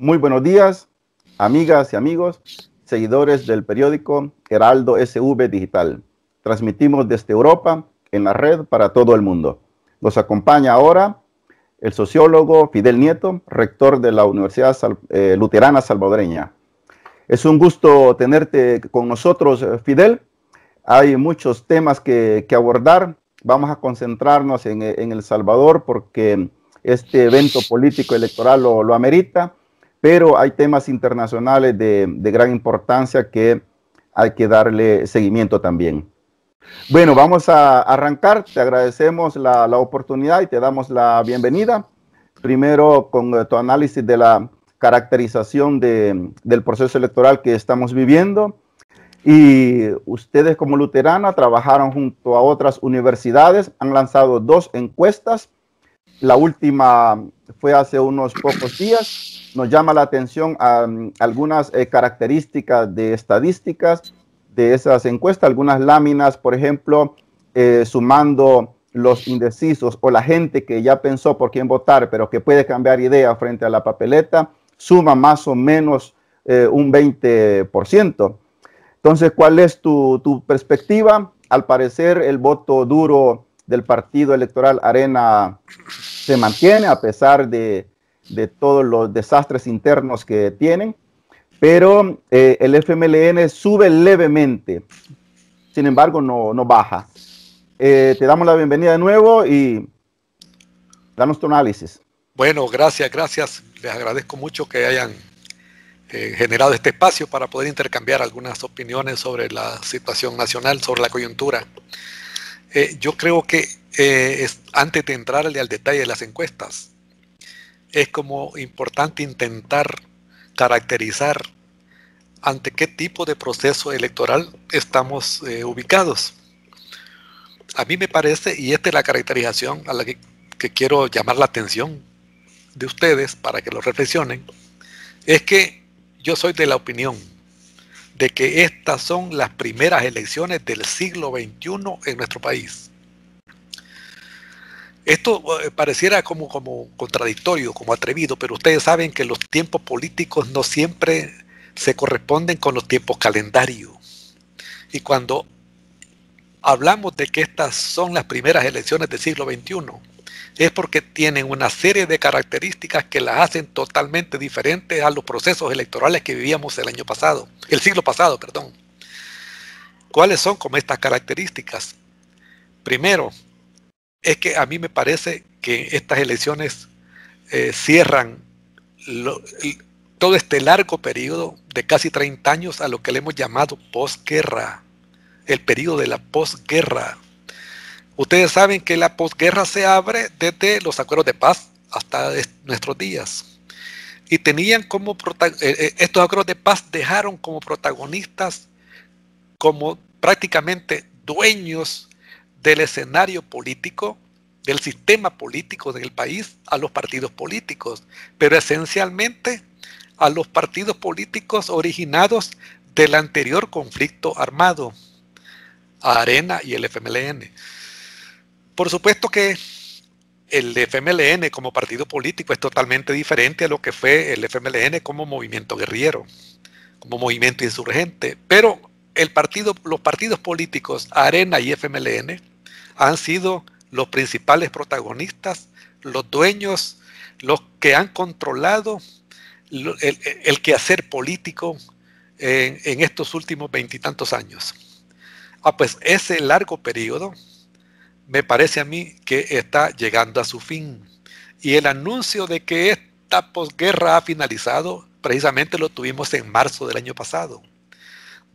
Muy buenos días, amigas y amigos, seguidores del periódico Heraldo SV Digital. Transmitimos desde Europa en la red para todo el mundo. Nos acompaña ahora el sociólogo Fidel Nieto, rector de la Universidad Luterana Salvadoreña. Es un gusto tenerte con nosotros, Fidel. Hay muchos temas que abordar. Vamos a concentrarnos en El Salvador porque este evento político electoral lo amerita, pero hay temas internacionales de gran importancia que hay que darle seguimiento también. Bueno, vamos a arrancar. Te agradecemos la oportunidad y te damos la bienvenida. Primero con tu análisis de la caracterización del proceso electoral que estamos viviendo. Y ustedes como Luterana trabajaron junto a otras universidades, han lanzado 2 encuestas. La última fue hace unos pocos días. Nos llama la atención algunas características de estadísticas de esas encuestas, algunas láminas, por ejemplo, sumando los indecisos o la gente que ya pensó por quién votar, pero que puede cambiar idea frente a la papeleta, suma más o menos un 20%. Entonces, ¿cuál es tu perspectiva? Al parecer, el voto duro del partido electoral Arena se mantiene a pesar de todos los desastres internos que tienen, pero el FMLN sube levemente, sin embargo no baja. Te damos la bienvenida de nuevo y danos tu análisis. Bueno, gracias. Les agradezco mucho que hayan generado este espacio para poder intercambiar algunas opiniones sobre la situación nacional, sobre la coyuntura. Yo creo que antes de entrar al detalle de las encuestas, es como importante intentar caracterizar ante qué tipo de proceso electoral estamos ubicados. A mí me parece, y esta es la caracterización a la que quiero llamar la atención de ustedes para que lo reflexionen, es que yo soy de la opinión de que estas son las primeras elecciones del siglo XXI en nuestro país. Esto pareciera como contradictorio, como atrevido, pero ustedes saben que los tiempos políticos no siempre se corresponden con los tiempos calendario. Y cuando hablamos de que estas son las primeras elecciones del siglo XXI, es porque tienen una serie de características que las hacen totalmente diferentes a los procesos electorales que vivíamos el siglo pasado. ¿Cuáles son como estas características? Primero, es que a mí me parece que estas elecciones cierran todo este largo periodo de casi 30 años a lo que le hemos llamado posguerra, el periodo de la posguerra. Ustedes saben que la posguerra se abre desde los acuerdos de paz hasta nuestros días. Y tenían como estos acuerdos de paz dejaron como protagonistas, como prácticamente dueños del escenario político, del sistema político del país, a los partidos políticos, pero esencialmente a los partidos políticos originados del anterior conflicto armado, a Arena y el FMLN. Por supuesto que el FMLN como partido político es totalmente diferente a lo que fue el FMLN como movimiento guerrillero, como movimiento insurgente, pero los partidos políticos Arena y FMLN han sido los principales protagonistas, los dueños, los que han controlado el quehacer político en estos últimos 20 y tantos años. Pues ese largo periodo me parece a mí que está llegando a su fin. Y el anuncio de que esta posguerra ha finalizado, precisamente lo tuvimos en marzo del año pasado,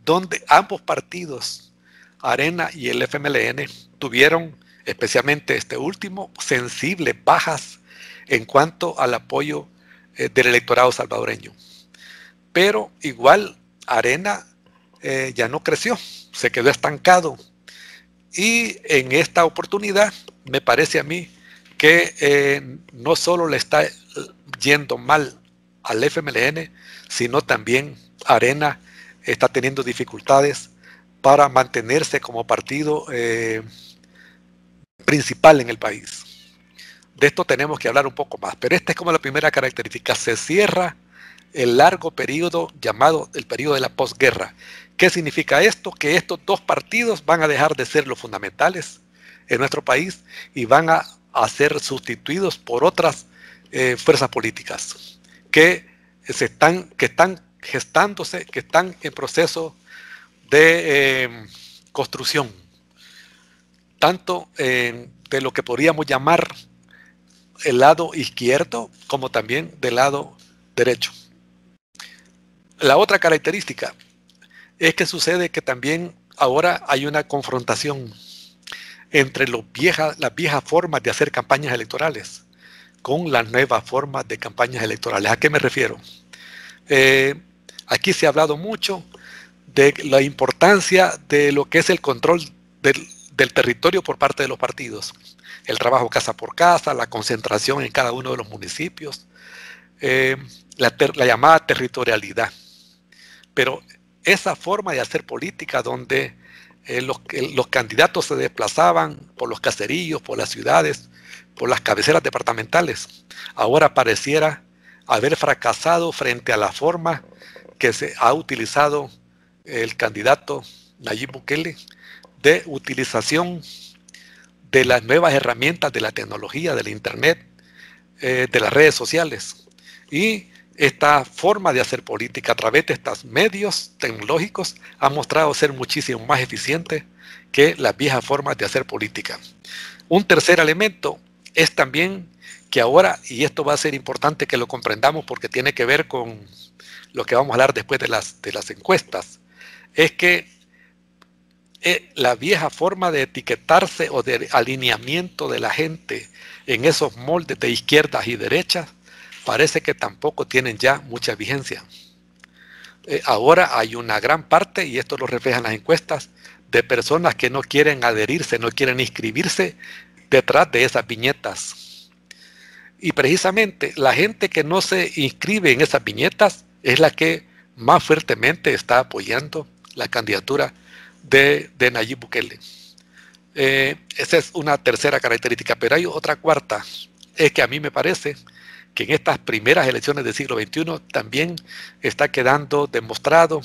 donde ambos partidos, Arena y el FMLN, tuvieron, especialmente este último, sensibles bajas en cuanto al apoyo del electorado salvadoreño. Pero igual Arena ya no creció, se quedó estancado. Y en esta oportunidad me parece a mí que no solo le está yendo mal al FMLN, sino también Arena está teniendo dificultades para mantenerse como partido principal en el país. De esto tenemos que hablar un poco más, pero esta es como la primera característica. Se cierra el largo periodo llamado el periodo de la posguerra. ¿Qué significa esto? Que estos dos partidos van a dejar de ser los fundamentales en nuestro país y van a ser sustituidos por otras fuerzas políticas que están gestándose, que están en proceso de construcción, tanto de lo que podríamos llamar el lado izquierdo como también del lado derecho. La otra característica es que sucede que también ahora hay una confrontación entre las viejas formas de hacer campañas electorales con las nuevas formas de campañas electorales. ¿A qué me refiero? Aquí se ha hablado mucho de la importancia de lo que es el control del territorio por parte de los partidos. El trabajo casa por casa, la concentración en cada uno de los municipios, la llamada territorialidad. Pero esa forma de hacer política donde los candidatos se desplazaban por los caseríos, por las ciudades, por las cabeceras departamentales, ahora pareciera haber fracasado frente a la forma que se ha utilizado el candidato Nayib Bukele de utilización de las nuevas herramientas de la tecnología, del internet, de las redes sociales. Y esta forma de hacer política a través de estos medios tecnológicos ha mostrado ser muchísimo más eficiente que las viejas formas de hacer política. Un tercer elemento es también que ahora, y esto va a ser importante que lo comprendamos porque tiene que ver con lo que vamos a hablar después de las encuestas, es que la vieja forma de etiquetarse o de alineamiento de la gente en esos moldes de izquierdas y derechas parece que tampoco tienen ya mucha vigencia. Ahora hay una gran parte, y esto lo reflejan las encuestas, de personas que no quieren adherirse, no quieren inscribirse detrás de esas viñetas. Y precisamente la gente que no se inscribe en esas viñetas es la que más fuertemente está apoyando la candidatura de Nayib Bukele. Esa es una tercera característica, pero hay otra cuarta, es que a mí me parece que en estas primeras elecciones del siglo XXI también está quedando demostrado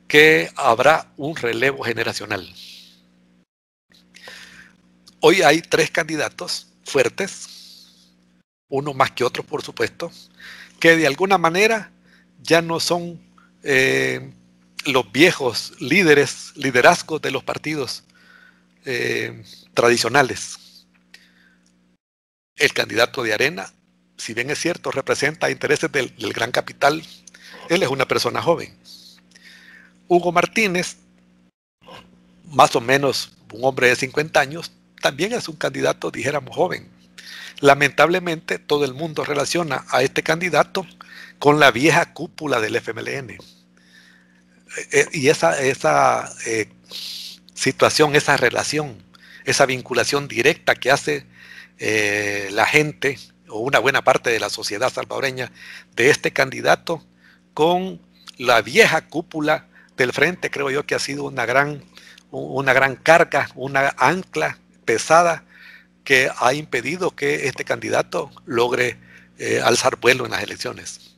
que habrá un relevo generacional. Hoy hay tres candidatos fuertes, uno más que otros por supuesto, que de alguna manera ya no son los viejos liderazgos de los partidos tradicionales. El candidato de Arena, si bien es cierto, representa intereses del gran capital, él es una persona joven. Hugo Martínez, más o menos un hombre de 50 años, también es un candidato, dijéramos, joven. Lamentablemente, todo el mundo relaciona a este candidato con la vieja cúpula del FMLN. Y esa situación, esa relación, esa vinculación directa que hace la gente o una buena parte de la sociedad salvadoreña de este candidato con la vieja cúpula del frente, creo yo que ha sido una gran carga, una ancla pesada que ha impedido que este candidato logre alzar vuelo en las elecciones.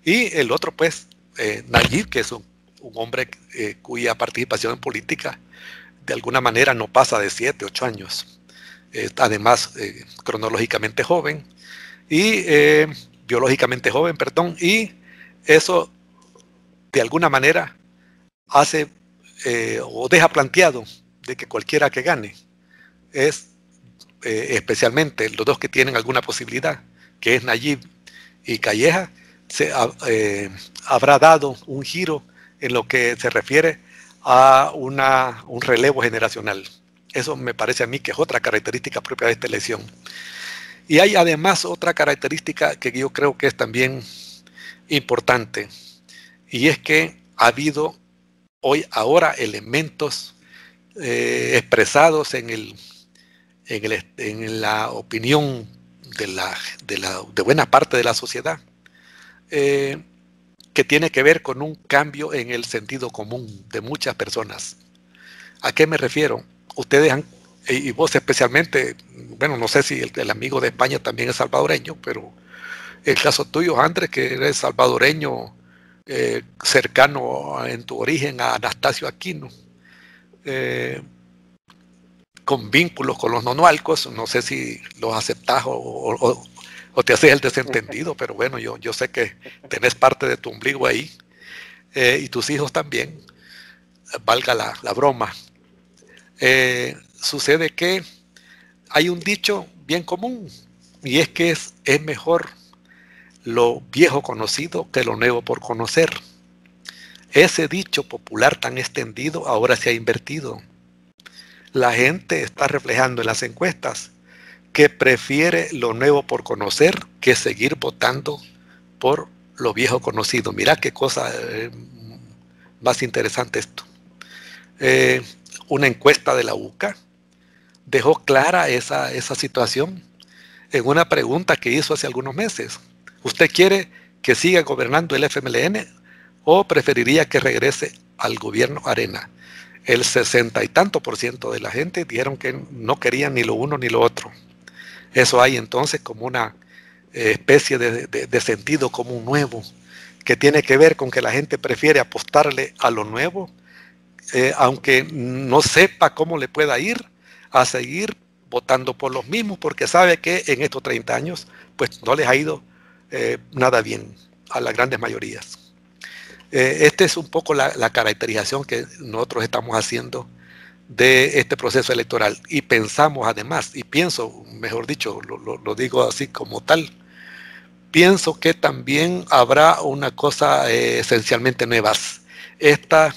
Y el otro, pues, Nayib, que es un hombre cuya participación en política de alguna manera no pasa de 7, 8 años. Además, cronológicamente joven y biológicamente joven, perdón, y eso de alguna manera hace o deja planteado de que cualquiera que gane es especialmente los dos que tienen alguna posibilidad, que es Nayib y Calleja, habrá dado un giro en lo que se refiere a un relevo generacional. Eso me parece a mí que es otra característica propia de esta elección. Y hay además otra característica que yo creo que es también importante, y es que ha habido ahora elementos expresados en la opinión de buena parte de la sociedad, que tiene que ver con un cambio en el sentido común de muchas personas. ¿A qué me refiero? Ustedes y vos especialmente, bueno, no sé si el amigo de España también es salvadoreño, pero El caso tuyo, Andrés, que eres salvadoreño, cercano en tu origen a Anastasio Aquino, eh, con vínculos con los nonualcos, no sé si los aceptás o te haces el desentendido, pero bueno, yo sé que tenés parte de tu ombligo ahí, y tus hijos también, valga la broma. Sucede que hay un dicho bien común, y es que es mejor lo viejo conocido que lo nuevo por conocer. Ese dicho popular tan extendido ahora se ha invertido. La gente está reflejando en las encuestas que prefiere lo nuevo por conocer que seguir votando por lo viejo conocido. Mira qué cosa más interesante esto. Eh, una encuesta de la UCA dejó clara esa situación en una pregunta que hizo hace algunos meses. ¿Usted quiere que siga gobernando el FMLN o preferiría que regrese al gobierno Arena? El 60 y tanto por ciento de la gente dijeron que no querían ni lo uno ni lo otro. Eso hay entonces como una especie de sentido común nuevo, que tiene que ver con que la gente prefiere apostarle a lo nuevo, aunque no sepa cómo le pueda ir, a seguir votando por los mismos, porque sabe que en estos 30 años pues no les ha ido nada bien a las grandes mayorías. Esta es un poco la caracterización que nosotros estamos haciendo de este proceso electoral, y pensamos además, y pienso, mejor dicho, lo digo así como tal, pienso que también habrá una cosa esencialmente nuevas. Esta,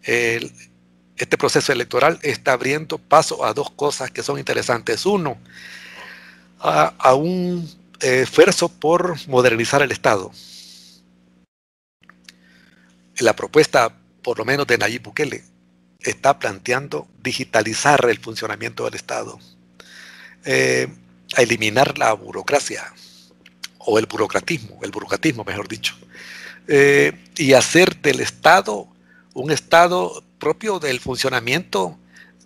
eh, este proceso electoral está abriendo paso a dos cosas que son interesantes. Uno, a un esfuerzo por modernizar el Estado. La propuesta, por lo menos de Nayib Bukele, está planteando digitalizar el funcionamiento del Estado, eh, a eliminar la burocracia, o el burocratismo mejor dicho, y hacer del Estado un Estado propio del funcionamiento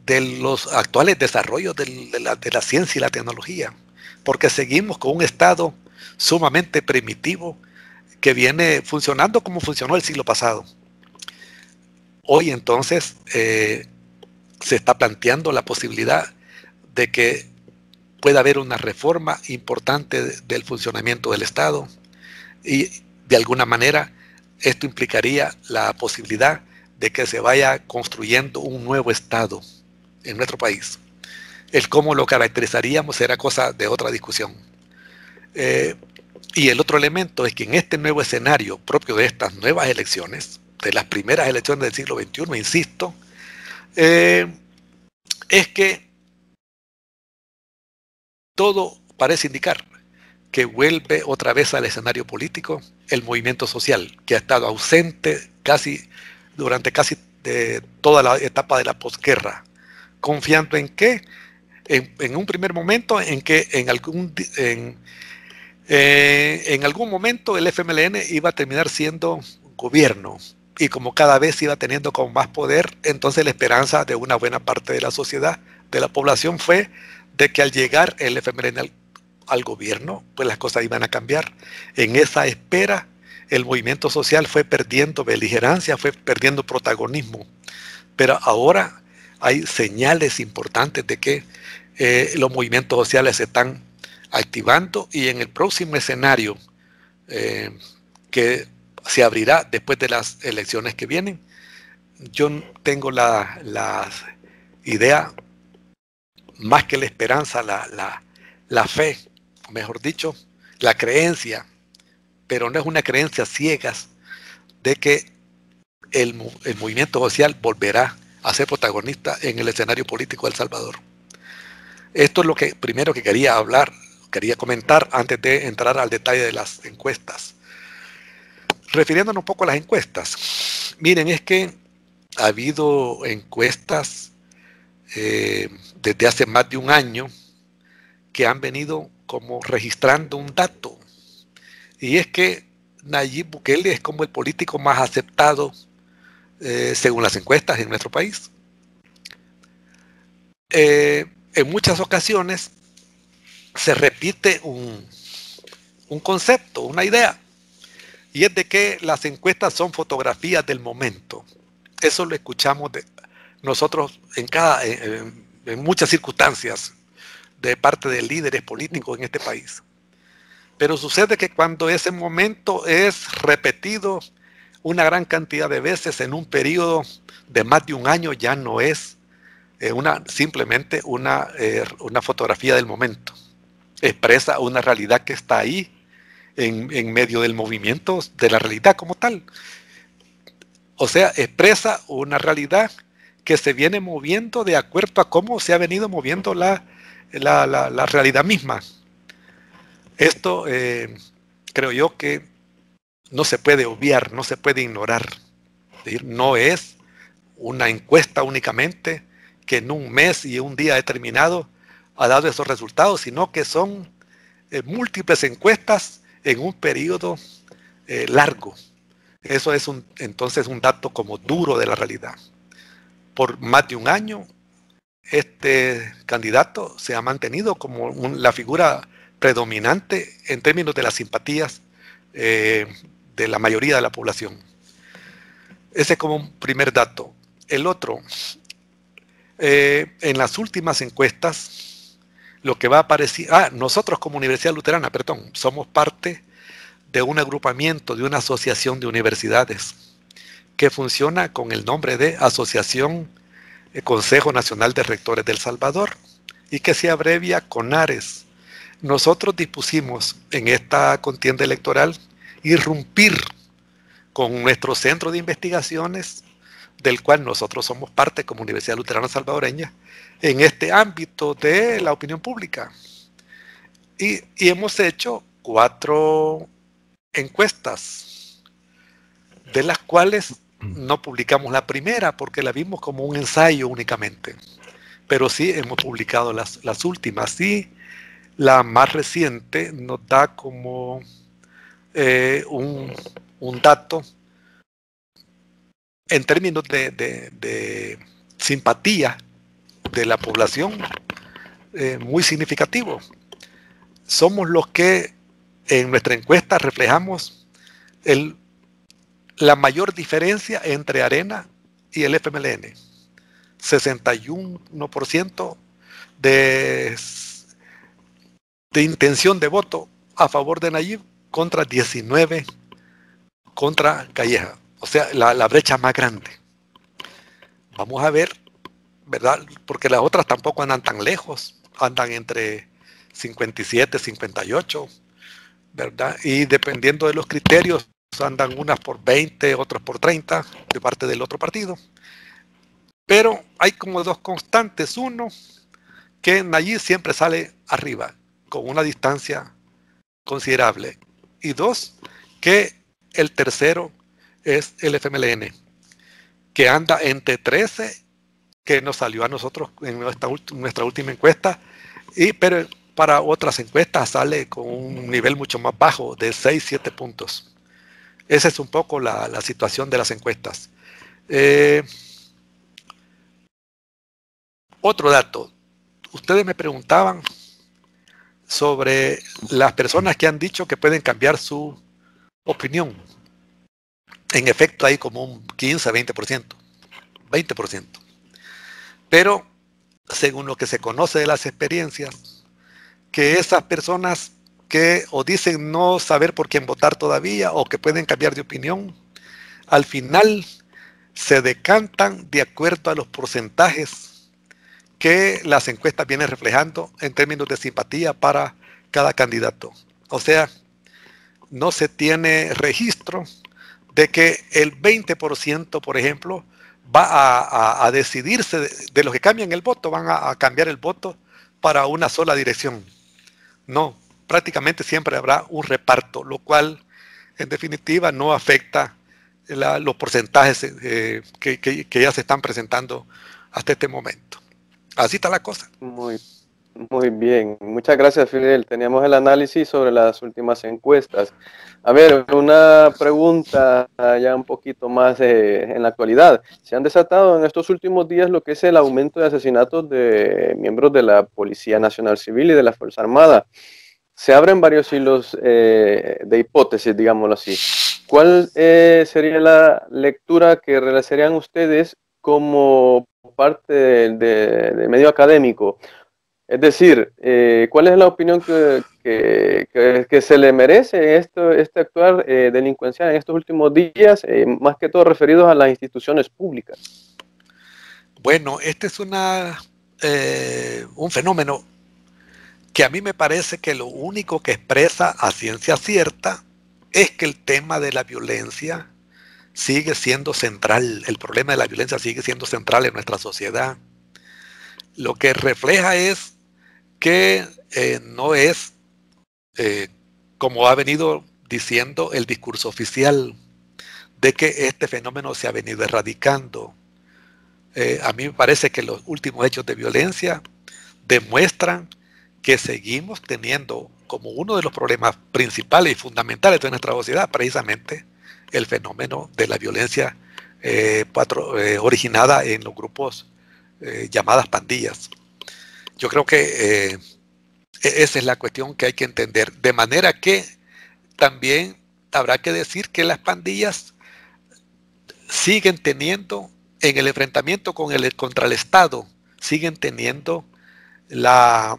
de los actuales desarrollos de la ciencia y la tecnología, porque seguimos con un Estado sumamente primitivo que viene funcionando como funcionó el siglo pasado. Hoy entonces se está planteando la posibilidad de que pueda haber una reforma importante del funcionamiento del Estado, y de alguna manera esto implicaría la posibilidad de que se vaya construyendo un nuevo Estado en nuestro país. El cómo lo caracterizaríamos será cosa de otra discusión. Y el otro elemento es que en este nuevo escenario propio de estas nuevas elecciones, de las primeras elecciones del siglo XXI, insisto, es que todo parece indicar que vuelve otra vez al escenario político el movimiento social, que ha estado ausente durante casi toda la etapa de la posguerra, confiando en que en un primer momento en que en algún momento el FMLN iba a terminar siendo gobierno, y como cada vez iba teniendo con más poder, entonces la esperanza de una buena parte de la sociedad, de la población, fue de que al llegar el FMLN al gobierno, pues las cosas iban a cambiar. En esa espera, el movimiento social fue perdiendo beligerancia, fue perdiendo protagonismo, pero ahora hay señales importantes de que los movimientos sociales se están activando, y en el próximo escenario que se abrirá después de las elecciones que vienen, yo tengo la idea, más que la esperanza, la fe, mejor dicho, la creencia, pero no es una creencia ciegas, de que el movimiento social volverá a ser protagonista en el escenario político de El Salvador. Esto es lo que primero que quería comentar antes de entrar al detalle de las encuestas. Refiriéndonos un poco a las encuestas, miren, es que ha habido encuestas desde hace más de un año que han venido como registrando un dato, y es que Nayib Bukele es como el político más aceptado según las encuestas en nuestro país. En muchas ocasiones se repite un concepto, una idea, y es de que las encuestas son fotografías del momento. Eso lo escuchamos nosotros en muchas circunstancias de parte de líderes políticos en este país. Pero sucede que cuando ese momento es repetido una gran cantidad de veces en un periodo de más de un año, ya no es simplemente una fotografía del momento. Expresa una realidad que está ahí en medio del movimiento de la realidad como tal. O sea, expresa una realidad que se viene moviendo de acuerdo a cómo se ha venido moviendo la realidad misma. Esto creo yo que no se puede obviar, no se puede ignorar. Es decir, no es una encuesta únicamente que en un mes y un día determinado ha dado esos resultados, sino que son múltiples encuestas en un periodo largo. Eso es entonces un dato como duro de la realidad. Por más de un año, este candidato se ha mantenido como la figura predominante en términos de las simpatías de la mayoría de la población. Ese es como un primer dato. El otro, en las últimas encuestas, lo que va a aparecer, nosotros como Universidad Luterana, somos parte de un agrupamiento, de una asociación de universidades que funciona con el nombre de Asociación Consejo Nacional de Rectores del Salvador y que se abrevia CONARES. Nosotros dispusimos en esta contienda electoral irrumpir con nuestro centro de investigaciones, del cual nosotros somos parte como Universidad Luterana Salvadoreña, en este ámbito de la opinión pública. Y hemos hecho 4 encuestas, de las cuales no publicamos la primera porque la vimos como un ensayo únicamente, pero sí hemos publicado las últimas, y la más reciente nos da como un dato en términos de simpatía de la población muy significativo. Somos los que en nuestra encuesta reflejamos la mayor diferencia entre Arena y el FMLN. 61% de intención de voto a favor de Nayib contra 19 contra Calleja. O sea, la brecha más grande. Vamos a ver, ¿verdad? Porque las otras tampoco andan tan lejos. Andan entre 57, 58, ¿verdad? Y dependiendo de los criterios, andan unas por 20, otras por 30 de parte del otro partido. Pero hay como 2 constantes. Uno, que Nayib siempre sale arriba, con una distancia considerable. Y 2, que el tercero es el FMLN, que anda entre 13, que nos salió a nosotros en nuestra última encuesta, pero para otras encuestas sale con un nivel mucho más bajo, de 6, 7 puntos. Esa es un poco la situación de las encuestas. Otro dato. Ustedes me preguntaban sobre las personas que han dicho que pueden cambiar su opinión. En efecto, hay como un 15, 20%. Pero, según lo que se conoce de las experiencias, que esas personas que o dicen no saber por quién votar todavía o que pueden cambiar de opinión, al final se decantan de acuerdo a los porcentajes que las encuestas vienen reflejando en términos de simpatía para cada candidato. O sea, no se tiene registro de que el 20%, por ejemplo, va a decidirse de los que cambian el voto, van a cambiar el voto para una sola dirección. No, prácticamente siempre habrá un reparto, lo cual en definitiva no afecta los porcentajes que ya se están presentando hasta este momento. Así está la cosa. Muy bien, muchas gracias, Fidel. Teníamos el análisis sobre las últimas encuestas. A ver, una pregunta ya un poquito más en la actualidad. Se han desatado en estos últimos días lo que es el aumento de asesinatos de miembros de la Policía Nacional Civil y de la Fuerza Armada. se abren varios hilos de hipótesis, digámoslo así. ¿Cuál sería la lectura que realizarían ustedes como parte de medio académico? Es decir, ¿cuál es la opinión que se le merece este actuar delincuencial en estos últimos días, más que todo referidos a las instituciones públicas? Bueno, este es un fenómeno que a mí me parece que lo único que expresa a ciencia cierta es que el tema de la violencia sigue siendo central, el problema de la violencia sigue siendo central en nuestra sociedad. Lo que refleja es que no es, como ha venido diciendo el discurso oficial, de que este fenómeno se ha venido erradicando. A mí me parece que los últimos hechos de violencia demuestran que seguimos teniendo como uno de los problemas principales y fundamentales de nuestra sociedad precisamente el fenómeno de la violencia originada en los grupos llamadas pandillas. Yo creo que esa es la cuestión que hay que entender. De manera que también habrá que decir que las pandillas siguen teniendo, en el enfrentamiento contra el Estado, siguen teniendo la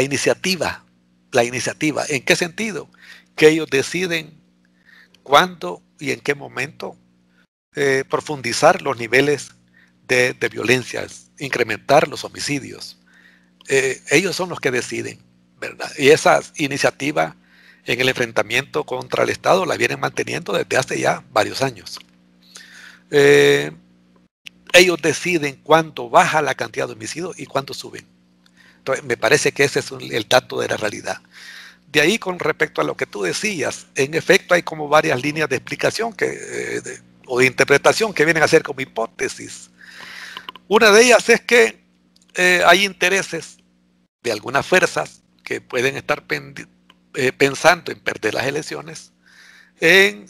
iniciativa. La iniciativa. ¿En qué sentido? Que ellos deciden cuándo y en qué momento profundizar los niveles de violencia, incrementar los homicidios. Ellos son los que deciden, ¿verdad? Y esa iniciativa en el enfrentamiento contra el Estado la vienen manteniendo desde hace ya varios años. Ellos deciden cuándo baja la cantidad de homicidios y cuándo suben. Entonces, me parece que ese es el dato de la realidad. De ahí, con respecto a lo que tú decías, en efecto hay como varias líneas de explicación o de interpretación que vienen a ser como hipótesis. Una de ellas es que hay intereses de algunas fuerzas que pueden estar pensando en perder las elecciones, en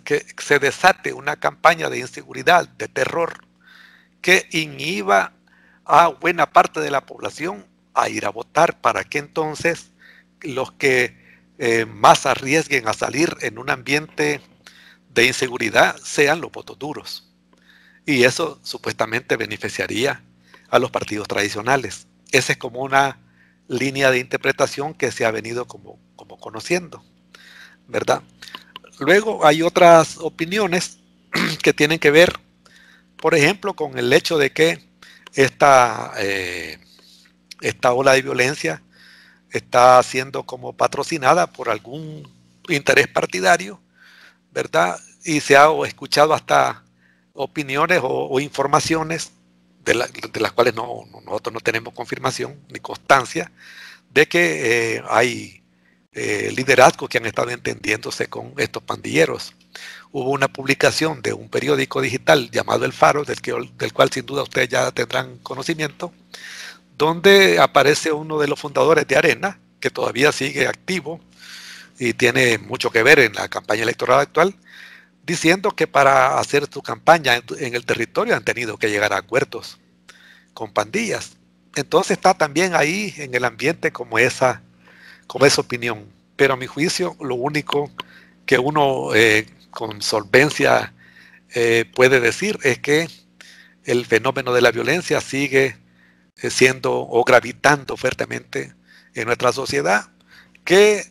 que se desate una campaña de inseguridad, de terror, que inhiba a buena parte de la población a ir a votar, para que entonces los que más arriesguen a salir en un ambiente de inseguridad sean los votos duros. Y eso supuestamente beneficiaría a los partidos tradicionales. Esa es como una línea de interpretación que se ha venido como conociendo, ¿verdad? Luego hay otras opiniones que tienen que ver, por ejemplo, con el hecho de que esta ola de violencia está siendo como patrocinada por algún interés partidario, ¿verdad? Y se ha escuchado hasta opiniones o informaciones de las cuales nosotros no tenemos confirmación ni constancia de que hay liderazgos que han estado entendiéndose con estos pandilleros. Hubo una publicación de un periódico digital llamado El Faro, del cual sin duda ustedes ya tendrán conocimiento, donde aparece uno de los fundadores de Arena, que todavía sigue activo y tiene mucho que ver en la campaña electoral actual, diciendo que para hacer su campaña en el territorio han tenido que llegar a acuerdos con pandillas. Entonces está también ahí en el ambiente como esa opinión. Pero a mi juicio, lo único que uno con solvencia puede decir es que el fenómeno de la violencia sigue siendo o gravitando fuertemente en nuestra sociedad, que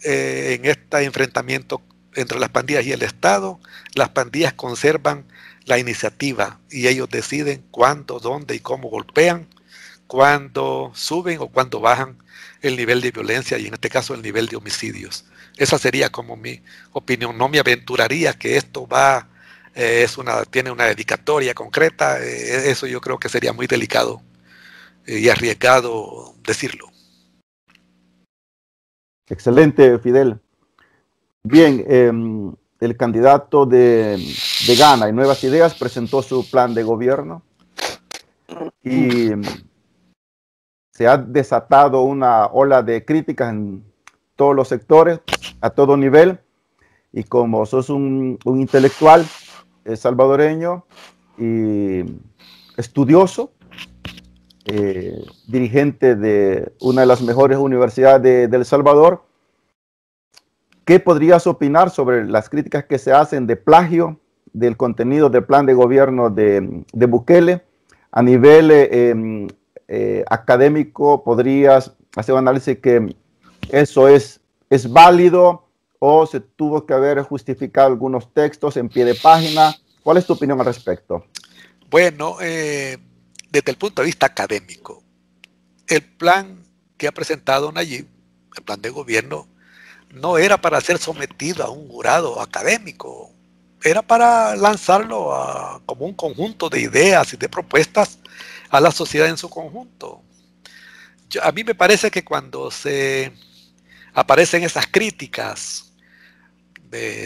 en este enfrentamiento entre las pandillas y el Estado, las pandillas conservan la iniciativa y ellos deciden cuándo, dónde y cómo golpean, cuándo suben o cuándo bajan el nivel de violencia y en este caso el nivel de homicidios. Esa sería como mi opinión. No me aventuraría que esto tiene una dedicatoria concreta. Eso yo creo que sería muy delicado y arriesgado decirlo. Excelente, Fidel. Bien, el candidato de Gana y Nuevas Ideas presentó su plan de gobierno y se ha desatado una ola de críticas en todos los sectores, a todo nivel, y como sos un intelectual salvadoreño y estudioso, dirigente de una de las mejores universidades de El Salvador. ¿Qué podrías opinar sobre las críticas que se hacen de plagio del contenido del plan de gobierno de Bukele? A nivel académico, ¿podrías hacer un análisis que eso es válido o se tuvo que haber justificado algunos textos en pie de página? ¿Cuál es tu opinión al respecto? Bueno, desde el punto de vista académico, el plan que ha presentado Nayib, el plan de gobierno, no era para ser sometido a un jurado académico, era para lanzarlo como un conjunto de ideas y de propuestas a la sociedad en su conjunto. A mí me parece que cuando se aparecen esas críticas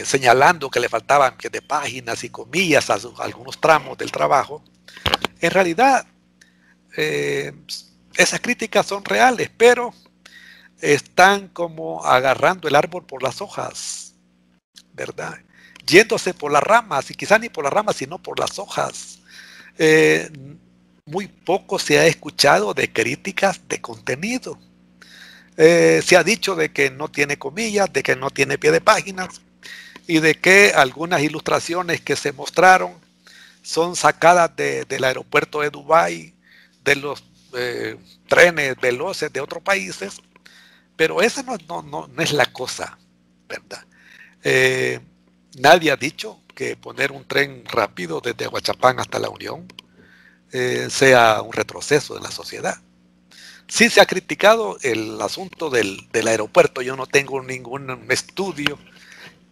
señalando que le faltaban pies de páginas y comillas a algunos tramos del trabajo, en realidad esas críticas son reales, pero están como agarrando el árbol por las hojas, ¿verdad? Yéndose por las ramas, y quizás ni por las ramas, sino por las hojas. Muy poco se ha escuchado de críticas de contenido. Se ha dicho de que no tiene comillas, de que no tiene pie de páginas, y de que algunas ilustraciones que se mostraron son sacadas del aeropuerto de Dubái, de los trenes veloces de otros países, pero esa no es la cosa, ¿verdad? Nadie ha dicho que poner un tren rápido desde Aguachapán hasta La Unión sea un retroceso de la sociedad. Sí se ha criticado el asunto del aeropuerto. Yo no tengo ningún estudio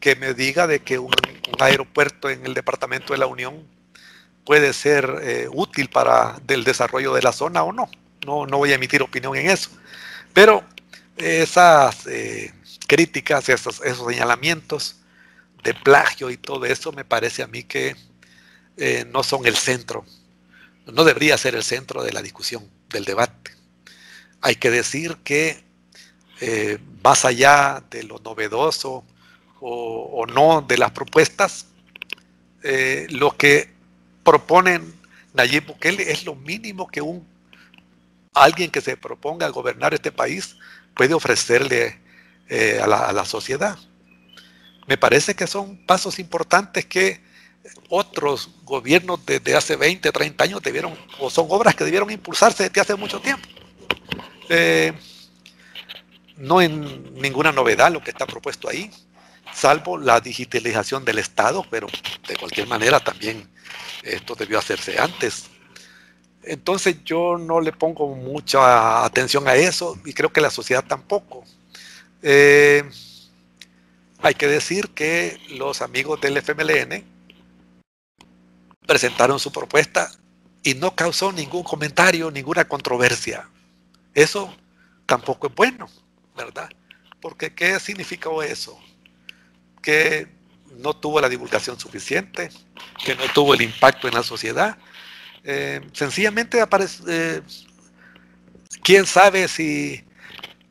que me diga de que un aeropuerto en el departamento de La Unión puede ser útil para el desarrollo de la zona o no. No voy a emitir opinión en eso. Pero esas críticas, esos señalamientos de plagio y todo eso, me parece a mí que no son el centro, no debería ser el centro de la discusión, del debate. Hay que decir que más allá de lo novedoso o no de las propuestas, lo que proponen Nayib Bukele es lo mínimo que alguien que se proponga gobernar este país puede ofrecerle a la sociedad. Me parece que son pasos importantes que otros gobiernos desde hace 20, 30 años debieron, o son obras que debieron impulsarse desde hace mucho tiempo. No es ninguna novedad lo que está propuesto ahí, salvo la digitalización del Estado, pero de cualquier manera también esto debió hacerse antes. Entonces yo no le pongo mucha atención a eso y creo que la sociedad tampoco. Hay que decir que los amigos del FMLN presentaron su propuesta y no causó ningún comentario, ninguna controversia. Eso tampoco es bueno, ¿verdad? Porque ¿qué significó eso? Que no tuvo la divulgación suficiente, que no tuvo el impacto en la sociedad. Sencillamente aparece, quién sabe si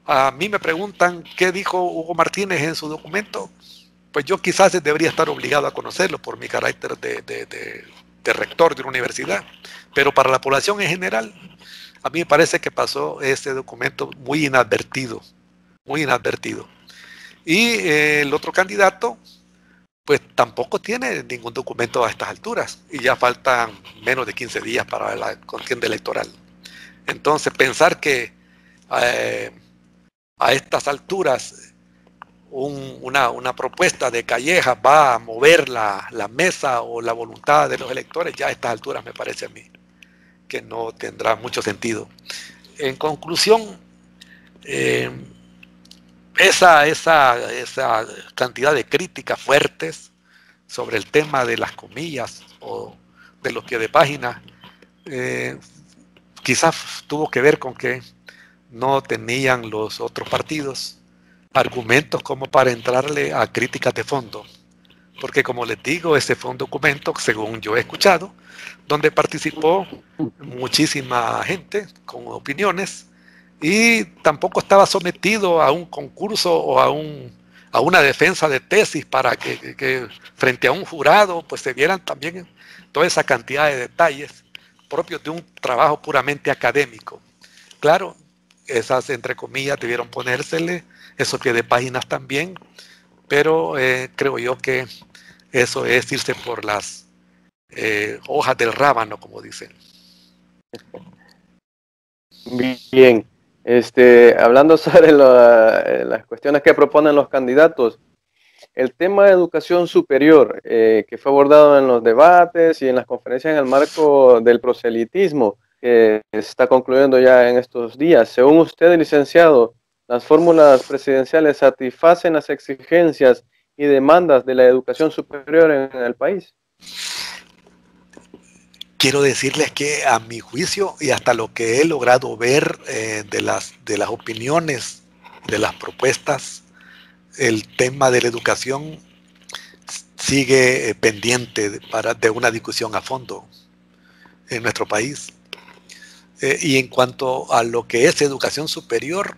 a mí me preguntan qué dijo Hugo Martínez en su documento, pues yo quizás debería estar obligado a conocerlo por mi carácter de rector de una universidad, pero para la población en general, a mí me parece que pasó ese documento muy inadvertido, muy inadvertido. Y el otro candidato, pues tampoco tiene ningún documento a estas alturas y ya faltan menos de 15 días para la contienda electoral. Entonces pensar que a estas alturas una propuesta de Callejas va a mover la mesa o la voluntad de los electores, ya a estas alturas me parece a mí que no tendrá mucho sentido. En conclusión, esa cantidad de críticas fuertes sobre el tema de las comillas o de los pies de página, quizás tuvo que ver con que no tenían los otros partidos argumentos como para entrarle a críticas de fondo. Porque como les digo, ese fue un documento, según yo he escuchado, donde participó muchísima gente con opiniones y tampoco estaba sometido a un concurso o a una defensa de tesis para que frente a un jurado pues se vieran también toda esa cantidad de detalles propios de un trabajo puramente académico. Claro, esas entre comillas debieron ponérsele, esos pie de páginas también, pero creo yo que eso es irse por las hojas del rábano, como dicen. Bien, hablando sobre las cuestiones que proponen los candidatos, el tema de educación superior, que fue abordado en los debates y en las conferencias en el marco del proselitismo, que se está concluyendo ya en estos días. Según usted, licenciado, ¿las fórmulas presidenciales satisfacen las exigencias y demandas de la educación superior en el país? Quiero decirles que a mi juicio y hasta lo que he logrado ver de las opiniones, de las propuestas, el tema de la educación sigue pendiente de una discusión a fondo en nuestro país. Y en cuanto a lo que es educación superior,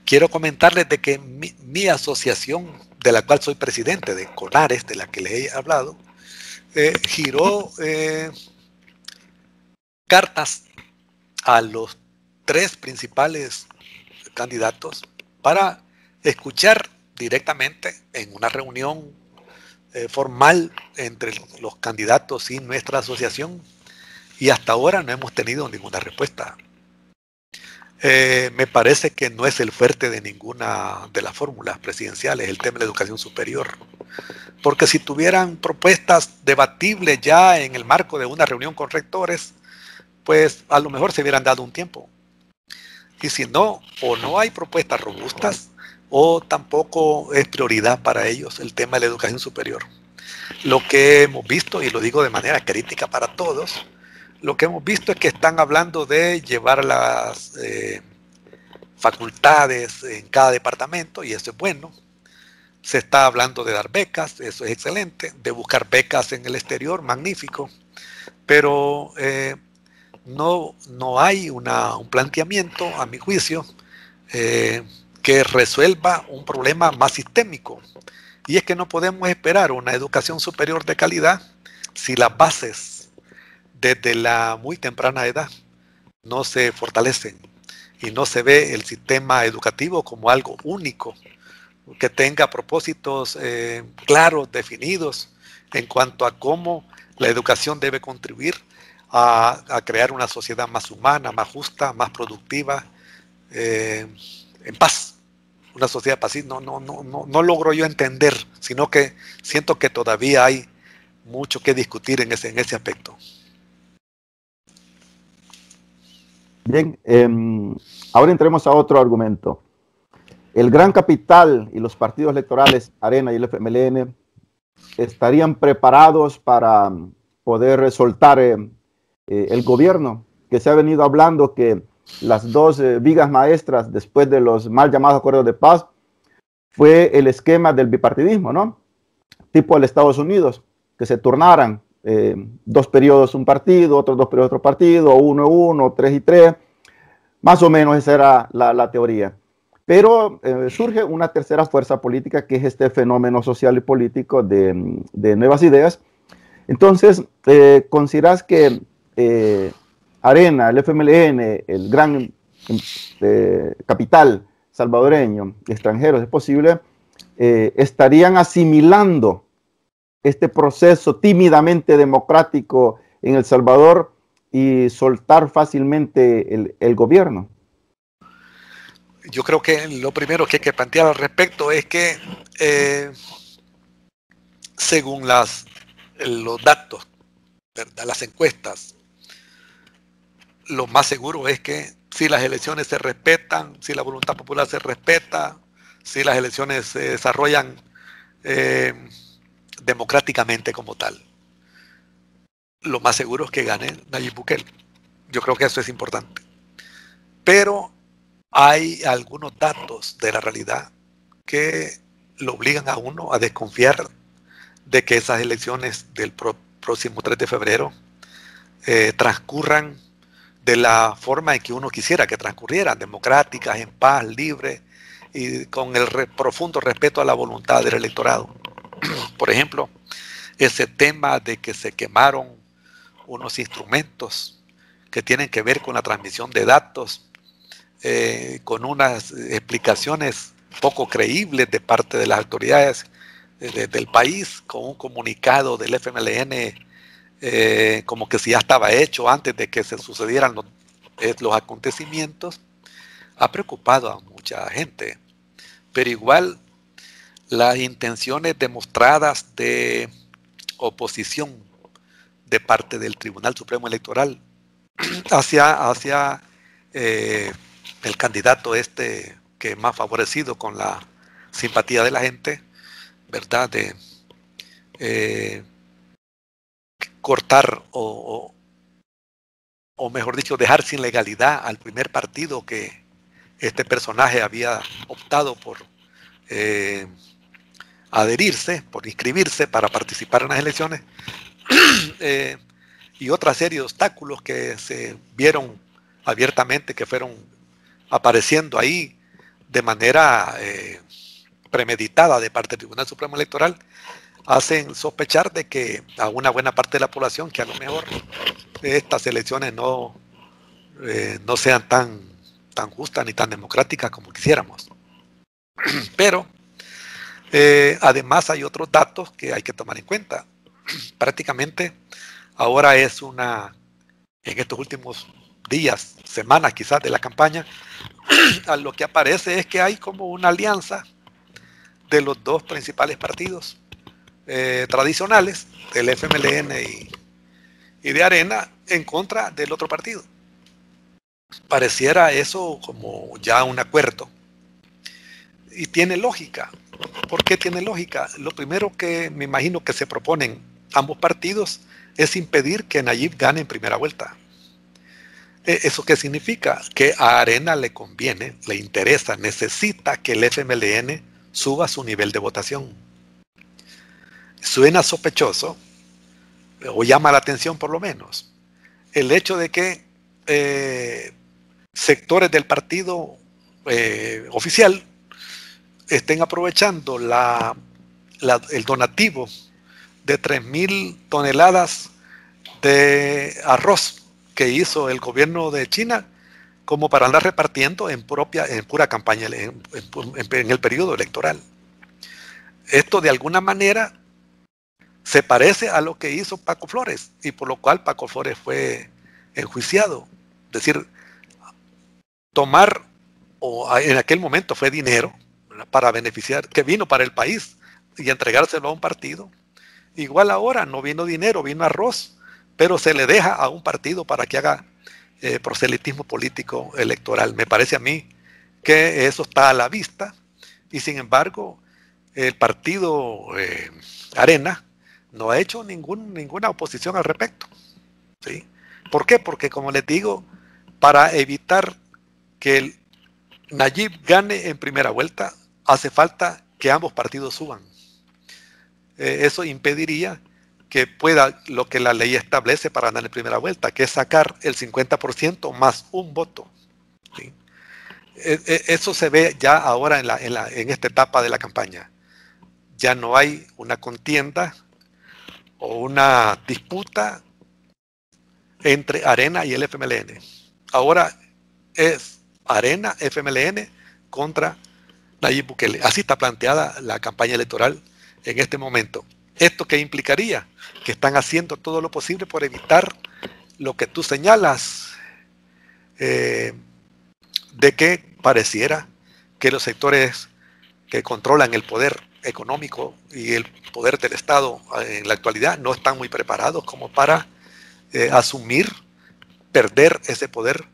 quiero comentarles de que mi asociación, de la cual soy presidente, de CONARES, de la que les he hablado, giró cartas a los 3 principales candidatos para escuchar directamente en una reunión formal entre los candidatos y nuestra asociación, y hasta ahora no hemos tenido ninguna respuesta. Me parece que no es el fuerte de ninguna de las fórmulas presidenciales el tema de la educación superior, porque si tuvieran propuestas debatibles ya en el marco de una reunión con rectores, pues a lo mejor se hubieran dado un tiempo. Y si no, o no hay propuestas robustas, o tampoco es prioridad para ellos el tema de la educación superior. Lo que hemos visto, y lo digo de manera crítica para todos, lo que hemos visto es que están hablando de llevar las facultades en cada departamento, y eso es bueno. Se está hablando de dar becas, eso es excelente, de buscar becas en el exterior, magnífico, pero no hay un planteamiento, a mi juicio, que resuelva un problema más sistémico. Y es que no podemos esperar una educación superior de calidad si las bases desde la muy temprana edad no se fortalecen y no se ve el sistema educativo como algo único, que tenga propósitos claros, definidos en cuanto a cómo la educación debe contribuir a crear una sociedad más humana, más justa, más productiva, en paz. Una sociedad pacífica. No logro yo entender, sino que siento que todavía hay mucho que discutir en ese aspecto. Bien, ahora entremos a otro argumento. El gran capital y los partidos electorales, Arena y el FMLN, estarían preparados para poder soltar el gobierno, que se ha venido hablando que las 2 vigas maestras después de los mal llamados acuerdos de paz fue el esquema del bipartidismo, ¿no? Tipo el Estados Unidos, que se turnaran 2 periodos un partido, otros 2 periodos otro partido, 1 y 1, 3 y 3, más o menos esa era la teoría. Pero surge una tercera fuerza política, que es este fenómeno social y político de nuevas ideas. Entonces, ¿consideras que Arena, el FMLN, el gran capital salvadoreño, extranjeros, es posible, estarían asimilando este proceso tímidamente democrático en El Salvador y soltar fácilmente el gobierno? Yo creo que lo primero que hay que plantear al respecto es que según los datos, ¿verdad?, las encuestas, lo más seguro es que si las elecciones se respetan, si la voluntad popular se respeta, si las elecciones se desarrollan democráticamente como tal, lo más seguro es que gane Nayib Bukele. Yo creo que eso es importante. Pero hay algunos datos de la realidad que lo obligan a uno a desconfiar de que esas elecciones del próximo 3 de febrero transcurran de la forma en que uno quisiera que transcurrieran, democráticas, en paz, libres y con el profundo respeto a la voluntad del electorado. Por ejemplo, ese tema de que se quemaron unos instrumentos que tienen que ver con la transmisión de datos, con unas explicaciones poco creíbles de parte de las autoridades del país, con un comunicado del FMLN como que si ya estaba hecho antes de que se sucedieran los acontecimientos, ha preocupado a mucha gente. Pero igual las intenciones demostradas de oposición de parte del Tribunal Supremo Electoral hacia el candidato que más favorecido con la simpatía de la gente, ¿verdad? De cortar o mejor dicho, dejar sin legalidad al primer partido que este personaje había optado por adherirse, por inscribirse para participar en las elecciones, y otra serie de obstáculos que se vieron abiertamente, que fueron apareciendo ahí de manera premeditada de parte del Tribunal Supremo Electoral, hacen sospechar de que a una buena parte de la población, que a lo mejor estas elecciones no sean tan justas ni tan democráticas como quisiéramos. Pero además hay otros datos que hay que tomar en cuenta. Prácticamente ahora en estos últimos días, semanas quizás de la campaña, a lo que aparece es que hay como una alianza de los dos principales partidos tradicionales, del FMLN y de Arena, en contra del otro partido. Pareciera eso como ya un acuerdo. Y tiene lógica. ¿Por qué tiene lógica? Lo primero que me imagino que se proponen ambos partidos es impedir que Nayib gane en primera vuelta. ¿Eso qué significa? Que a Arena le conviene, le interesa, necesita que el FMLN suba su nivel de votación. Suena sospechoso, o llama la atención por lo menos, el hecho de que sectores del partido oficial estén aprovechando el donativo de 3,000 toneladas de arroz que hizo el gobierno de China como para andar repartiendo en pura campaña, en el periodo electoral. Esto de alguna manera se parece a lo que hizo Paco Flores, y por lo cual Paco Flores fue enjuiciado. Es decir, tomar, en aquel momento fue dinero para beneficiar, que vino para el país, y entregárselo a un partido. Igual ahora no vino dinero, vino arroz, pero se le deja a un partido para que haga proselitismo político electoral. Me parece a mí que eso está a la vista, y sin embargo el partido Arena no ha hecho ninguna oposición al respecto, ¿sí? ¿Por qué? Porque, como les digo, para evitar que el Nayib gane en primera vuelta, hace falta que ambos partidos suban. Eso impediría que pueda lo que la ley establece para ganar en primera vuelta, que es sacar el 50% más un voto, ¿sí? Eso se ve ya ahora en esta etapa de la campaña. Ya no hay una contienda o una disputa entre Arena y el FMLN. Ahora es Arena, FMLN contra Nayib Bukele. Así está planteada la campaña electoral en este momento. ¿Esto qué implicaría? Que están haciendo todo lo posible por evitar lo que tú señalas, de que pareciera que los sectores que controlan el poder económico y el poder del Estado en la actualidad no están muy preparados como para asumir, perder ese poder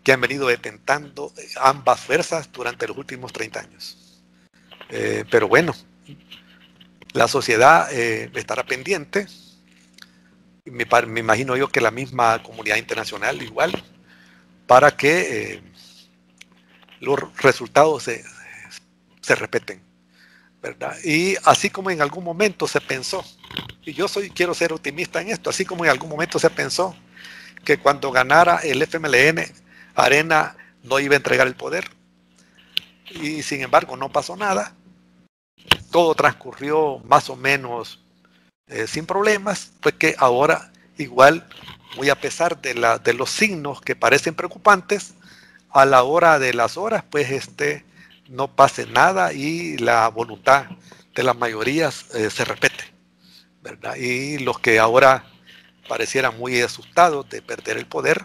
que han venido detentando ambas fuerzas durante los últimos 30 años. Pero bueno, la sociedad estará pendiente. Me imagino yo que la misma comunidad internacional igual, para que los resultados se respeten, ¿verdad? Y así como en algún momento se pensó, y yo quiero ser optimista en esto, así como en algún momento se pensó que cuando ganara el FMLN, Arena no iba a entregar el poder, y sin embargo no pasó nada, todo transcurrió más o menos sin problemas, pues que ahora igual muy a pesar de los signos que parecen preocupantes, a la hora de las horas, pues no pase nada y la voluntad de las mayorías se respete, ¿verdad? Y los que ahora parecieran muy asustados de perder el poder,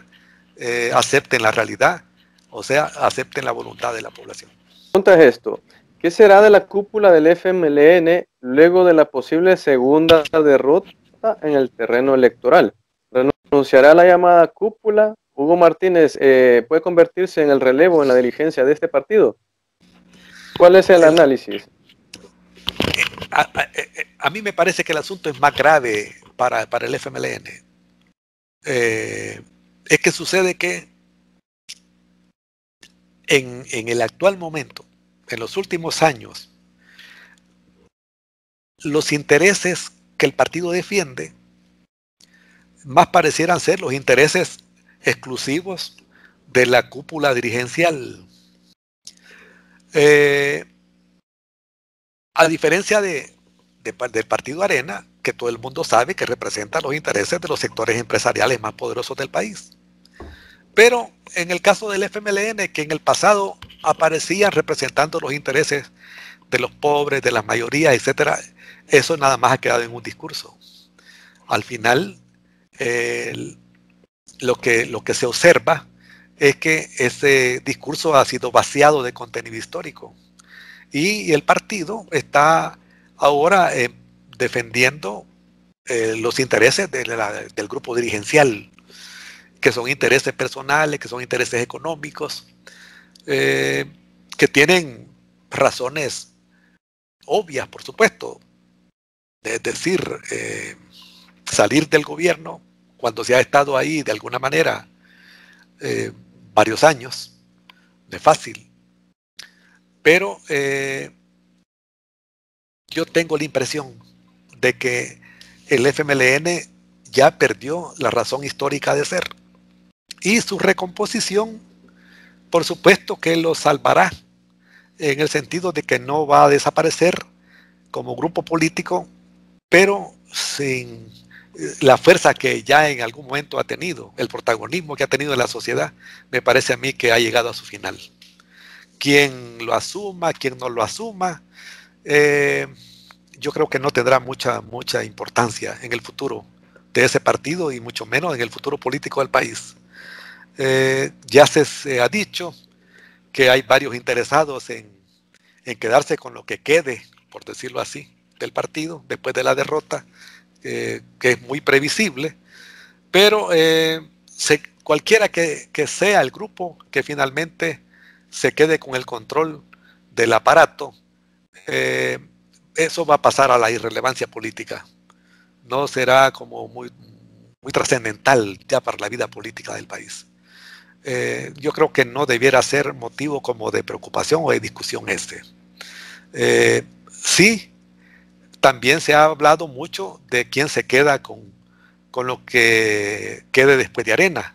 acepten la realidad, o sea, acepten la voluntad de la población. Pregunta es esto: ¿qué será de la cúpula del FMLN luego de la posible segunda derrota en el terreno electoral? ¿Renunciará a la llamada cúpula? ¿Hugo Martínez puede convertirse en el relevo en la dirigencia de este partido? ¿Cuál es el análisis? A mí me parece que el asunto es más grave para el FMLN. Es que sucede que en el actual momento, en los últimos años, los intereses que el partido defiende más parecieran ser los intereses exclusivos de la cúpula dirigencial. A diferencia del partido Arena, que todo el mundo sabe que representa los intereses de los sectores empresariales más poderosos del país. Pero en el caso del FMLN, que en el pasado aparecían representando los intereses de los pobres, de las mayorías, etcétera, eso nada más ha quedado en un discurso. Al final, lo que se observa es que ese discurso ha sido vaciado de contenido histórico y el partido está ahora defendiendo los intereses del grupo dirigencial, que son intereses personales, que son intereses económicos, que tienen razones obvias, por supuesto, es decir, salir del gobierno cuando se ha estado ahí de alguna manera varios años, no es fácil, pero yo tengo la impresión de que el FMLN ya perdió la razón histórica de ser y su recomposición, por supuesto que lo salvará, en el sentido de que no va a desaparecer como grupo político, pero sin la fuerza que ya en algún momento ha tenido, el protagonismo que ha tenido en la sociedad, me parece a mí que ha llegado a su final. Quien lo asuma, quien no lo asuma, yo creo que no tendrá mucha importancia en el futuro de ese partido y mucho menos en el futuro político del país. Ya se ha dicho que hay varios interesados en quedarse con lo que quede, por decirlo así, del partido después de la derrota, que es muy previsible, pero cualquiera que sea el grupo que finalmente se quede con el control del aparato, eso va a pasar a la irrelevancia política. No será como muy trascendental ya para la vida política del país. Yo creo que no debiera ser motivo como de preocupación o de discusión sí, también se ha hablado mucho de quién se queda con lo que quede después de Arena.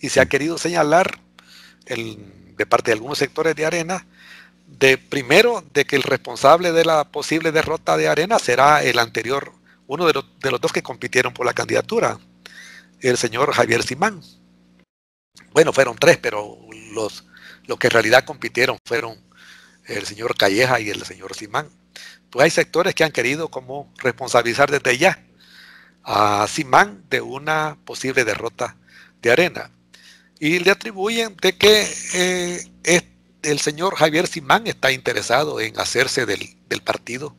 Y se ha querido señalar de parte de algunos sectores de Arena, primero, de que el responsable de la posible derrota de Arena será el anterior, uno de los dos que compitieron por la candidatura, el señor Javier Simán. Bueno, fueron tres, pero los que en realidad compitieron fueron el señor Calleja y el señor Simán. Pues hay sectores que han querido como responsabilizar desde ya a Simán de una posible derrota de Arena. Y le atribuyen de que el señor Javier Simán está interesado en hacerse del partido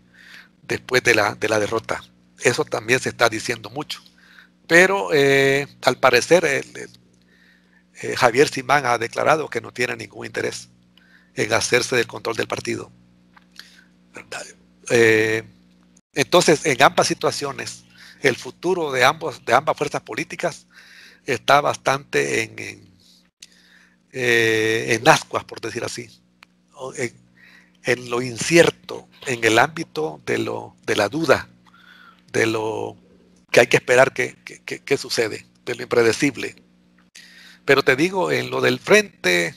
después de la derrota. Eso también se está diciendo mucho. Pero al parecer Javier Simán ha declarado que no tiene ningún interés en hacerse del control del partido. Entonces, en ambas situaciones, el futuro de ambas fuerzas políticas está bastante en ascuas, por decir así, en lo incierto, en el ámbito de la duda, de lo que hay que esperar que sucede, de lo impredecible. Pero te digo, en lo del frente,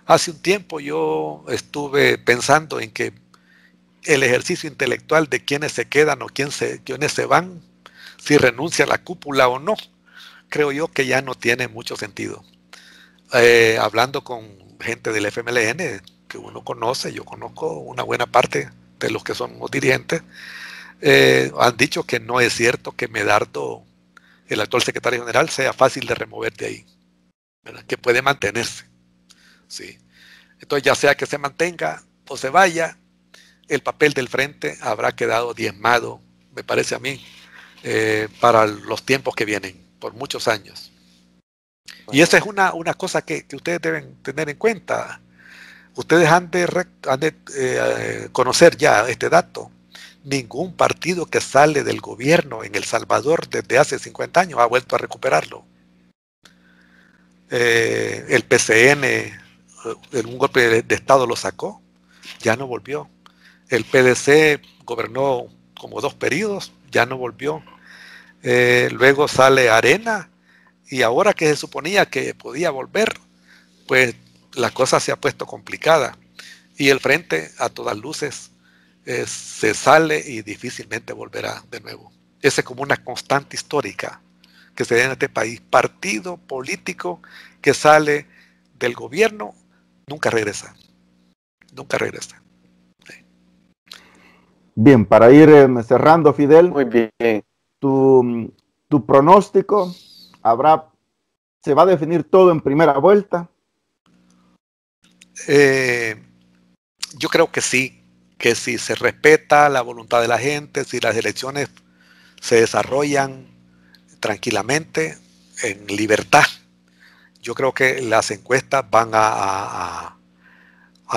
hace un tiempo yo estuve pensando en que el ejercicio intelectual de quiénes se quedan o quiénes se van, si renuncia a la cúpula o no, creo yo que ya no tiene mucho sentido. Hablando con gente del FMLN que uno conoce, yo conozco una buena parte de los que son los dirigentes, han dicho que no es cierto que Medardo, el actual secretario general, sea fácil de remover de ahí, ¿verdad? Que puede mantenerse. ¿Sí? Entonces, ya sea que se mantenga o se vaya, el papel del frente habrá quedado diezmado, me parece a mí, para los tiempos que vienen, por muchos años. Y esa es una cosa que ustedes deben tener en cuenta. Ustedes han de conocer ya este dato. Ningún partido que sale del gobierno en El Salvador desde hace 50 años ha vuelto a recuperarlo. El PCN, en un golpe de Estado lo sacó, ya no volvió. El PDC gobernó como 2 periodos, ya no volvió. Luego sale Arena, y ahora que se suponía que podía volver, pues la cosa se ha puesto complicada. Y el frente, a todas luces, se sale y difícilmente volverá de nuevo. Esa es como una constante histórica que se da en este país. Partido político que sale del gobierno nunca regresa. Nunca regresa. Bien, para ir cerrando, Fidel, Muy bien. Tu pronóstico, se va a definir todo en primera vuelta. Yo creo que si se respeta la voluntad de la gente, si las elecciones se desarrollan tranquilamente, en libertad, yo creo que las encuestas van a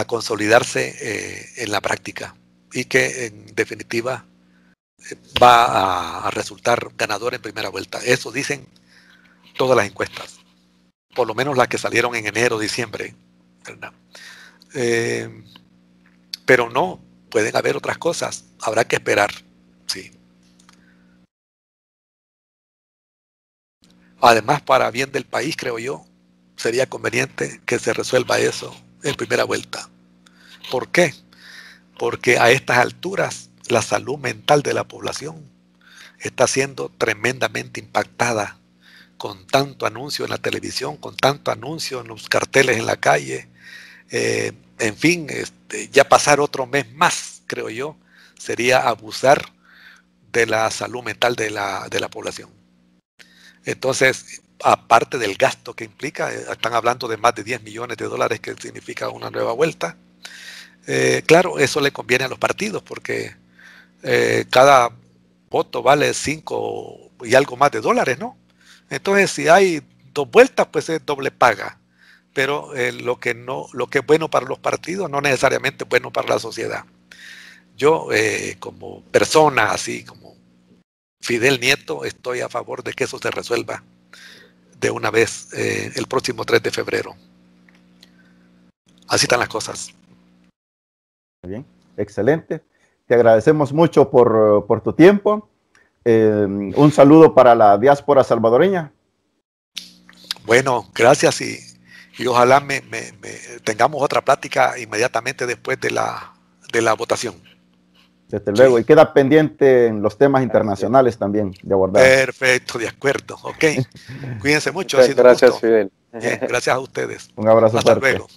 consolidarse en la práctica, y que en definitiva va a resultar ganador en primera vuelta. Eso dicen todas las encuestas, por lo menos las que salieron en enero, diciembre, ¿verdad? Pero no, pueden haber otras cosas, habrá que esperar, sí. Además, para bien del país, creo yo, sería conveniente que se resuelva eso en primera vuelta. ¿Por qué? Porque a estas alturas la salud mental de la población está siendo tremendamente impactada con tanto anuncio en la televisión, con tanto anuncio en los carteles en la calle. En fin, ya pasar otro mes más, creo yo, sería abusar de la salud mental de la población. Entonces, aparte del gasto que implica, están hablando de más de 10 millones de dólares, que significa una nueva vuelta. Claro, eso le conviene a los partidos, porque cada voto vale 5 y algo más de dólares, ¿no? Entonces, si hay 2 vueltas, pues es doble paga. Pero lo que es bueno para los partidos no necesariamente es bueno para la sociedad. Yo, como persona, así como Fidel Nieto, estoy a favor de que eso se resuelva de una vez el próximo 3 de febrero. Así están las cosas. Bien, excelente. Te agradecemos mucho por tu tiempo. Un saludo para la diáspora salvadoreña. Bueno, gracias, y ojalá tengamos otra plática inmediatamente después de la votación. Desde luego, y queda pendiente en los temas internacionales también de abordar. Perfecto, de acuerdo. Ok. Cuídense mucho. Muchas gracias, Fidel. Bien, gracias a ustedes. Un abrazo Hasta fuerte. luego.